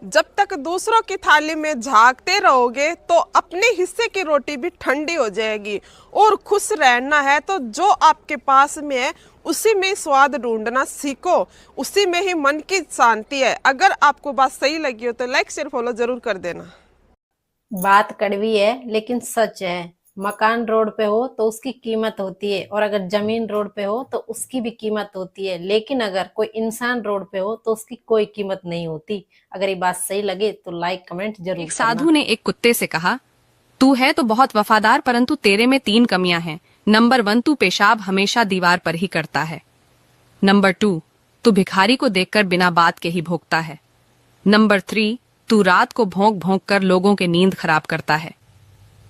जब तक दूसरों की थाली में झांकते रहोगे तो अपने हिस्से की रोटी भी ठंडी हो जाएगी। और खुश रहना है तो जो आपके पास में है उसी में स्वाद ढूंढना सीखो, उसी में ही मन की शांति है। अगर आपको बात सही लगी हो तो लाइक शेयर फॉलो जरूर कर देना। बात कड़वी है लेकिन सच है। मकान रोड पे हो तो उसकी कीमत होती है, और अगर जमीन रोड पे हो तो उसकी भी कीमत होती है, लेकिन अगर कोई इंसान रोड पे हो तो उसकी कोई कीमत नहीं होती। अगर ये बात सही लगे तो लाइक कमेंट जरूर एक साधु ने एक कुत्ते से कहा, तू है तो बहुत वफादार, परंतु तेरे में 3 कमियां हैं। नंबर 1, तू पेशाब हमेशा दीवार पर ही करता है। नंबर 2, तू भिखारी को देखकर बिना बात के ही भोंकता है। नंबर 3, तू रात को भौंक भौंक कर लोगों के नींद खराब करता है।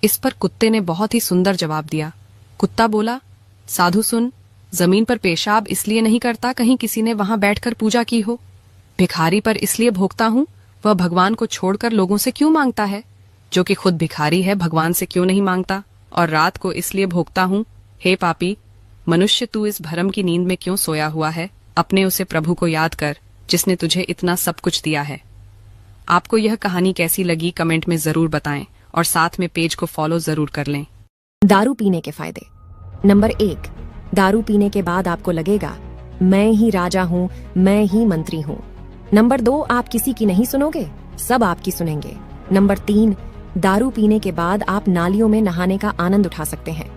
इस पर कुत्ते ने बहुत ही सुंदर जवाब दिया। कुत्ता बोला, साधु सुन, जमीन पर पेशाब इसलिए नहीं करता कहीं किसी ने वहां बैठकर पूजा की हो। भिखारी पर इसलिए भोंकता हूं, वह भगवान को छोड़कर लोगों से क्यों मांगता है, जो कि खुद भिखारी है भगवान से क्यों नहीं मांगता। और रात को इसलिए भोंकता हूं, हे पापी मनुष्य, तू इस भरम की नींद में क्यों सोया हुआ है। अपने उसे प्रभु को याद कर जिसने तुझे इतना सब कुछ दिया है। आपको यह कहानी कैसी लगी कमेंट में जरूर बताएं, और साथ में पेज को फॉलो जरूर कर लें। दारू पीने के फायदे। नंबर 1, दारू पीने के बाद आपको लगेगा मैं ही राजा हूँ, मैं ही मंत्री हूँ। नंबर 2, आप किसी की नहीं सुनोगे, सब आपकी सुनेंगे। नंबर 3, दारू पीने के बाद आप नालियों में नहाने का आनंद उठा सकते हैं।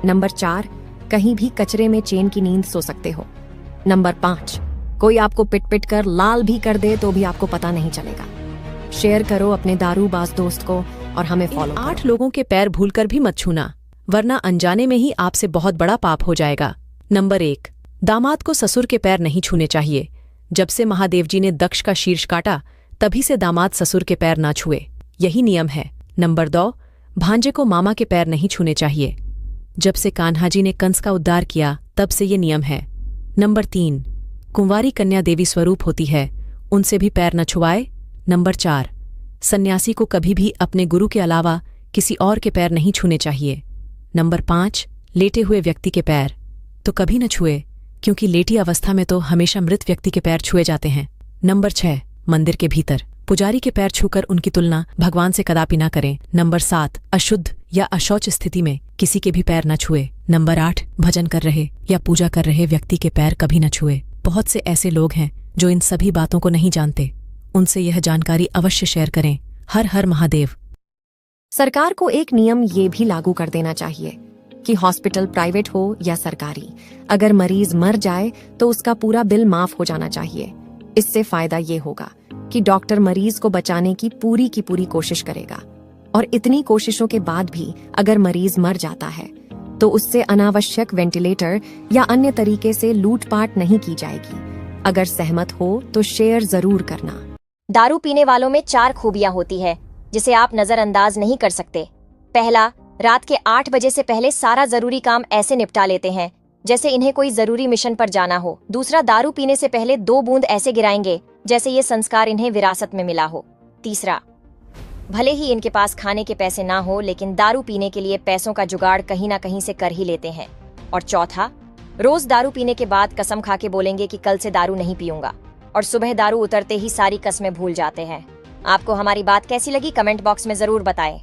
नंबर 4, कहीं भी कचरे में चैन की नींद सो सकते हो। नंबर 5, कोई आपको पिट पिट कर लाल भी कर दे तो भी आपको पता नहीं चलेगा। शेयर करो अपने दारूबाज दोस्त को और हमें फॉलो करो। 8 लोगों के पैर भूलकर भी मत छूना, वरना अनजाने में ही आपसे बहुत बड़ा पाप हो जाएगा। नंबर 1, दामाद को ससुर के पैर नहीं छूने चाहिए। जब से महादेव जी ने दक्ष का शीर्ष काटा, तभी से दामाद ससुर के पैर ना छुए, यही नियम है। नंबर 2, भांजे को मामा के पैर नहीं छूने चाहिए। जब से कान्हा जी ने कंस का उद्धार किया, तब से ये नियम है। नंबर 3, कुंवारी कन्या देवी स्वरूप होती है, उनसे भी पैर न छुआए। नंबर 4, सन्यासी को कभी भी अपने गुरु के अलावा किसी और के पैर नहीं छूने चाहिए। नंबर 5, लेटे हुए व्यक्ति के पैर तो कभी न छुए, क्योंकि लेटी अवस्था में तो हमेशा मृत व्यक्ति के पैर छुए जाते हैं। नंबर 6, मंदिर के भीतर पुजारी के पैर छूकर उनकी तुलना भगवान से कदापि न करें। नंबर 7, अशुद्ध या अशौच स्थिति में किसी के भी पैर न छुए। नंबर 8, भजन कर रहे या पूजा कर रहे व्यक्ति के पैर कभी न छुए। बहुत से ऐसे लोग हैं जो इन सभी बातों को नहीं जानते, उनसे यह जानकारी अवश्य शेयर करें। हर हर महादेव। सरकार को एक नियम ये भी लागू कर देना चाहिए कि हॉस्पिटल प्राइवेट हो या सरकारी, अगर मरीज मर जाए तो उसका पूरा बिल माफ हो जाना चाहिए। इससे फायदा ये होगा कि डॉक्टर मरीज को बचाने की पूरी कोशिश करेगा, और इतनी कोशिशों के बाद भी अगर मरीज मर जाता है तो उससे अनावश्यक वेंटिलेटर या अन्य तरीके से लूटपाट नहीं की जाएगी। अगर सहमत हो तो शेयर जरूर करना। दारू पीने वालों में 4 खूबियां होती है जिसे आप नजरअंदाज नहीं कर सकते। पहला, रात के 8 बजे से पहले सारा जरूरी काम ऐसे निपटा लेते हैं जैसे इन्हें कोई जरूरी मिशन पर जाना हो। दूसरा, दारू पीने से पहले 2 बूंद ऐसे गिराएंगे जैसे ये संस्कार इन्हें विरासत में मिला हो। तीसरा, भले ही इनके पास खाने के पैसे ना हो, लेकिन दारू पीने के लिए पैसों का जुगाड़ कहीं ना कहीं से कर ही लेते हैं। और चौथा, रोज दारू पीने के बाद कसम खा के बोलेंगे कि कल से दारू नहीं पीऊंगा, और सुबह दारू उतरते ही सारी कस्में भूल जाते हैं। आपको हमारी बात कैसी लगी कमेंट बॉक्स में जरूर बताएं।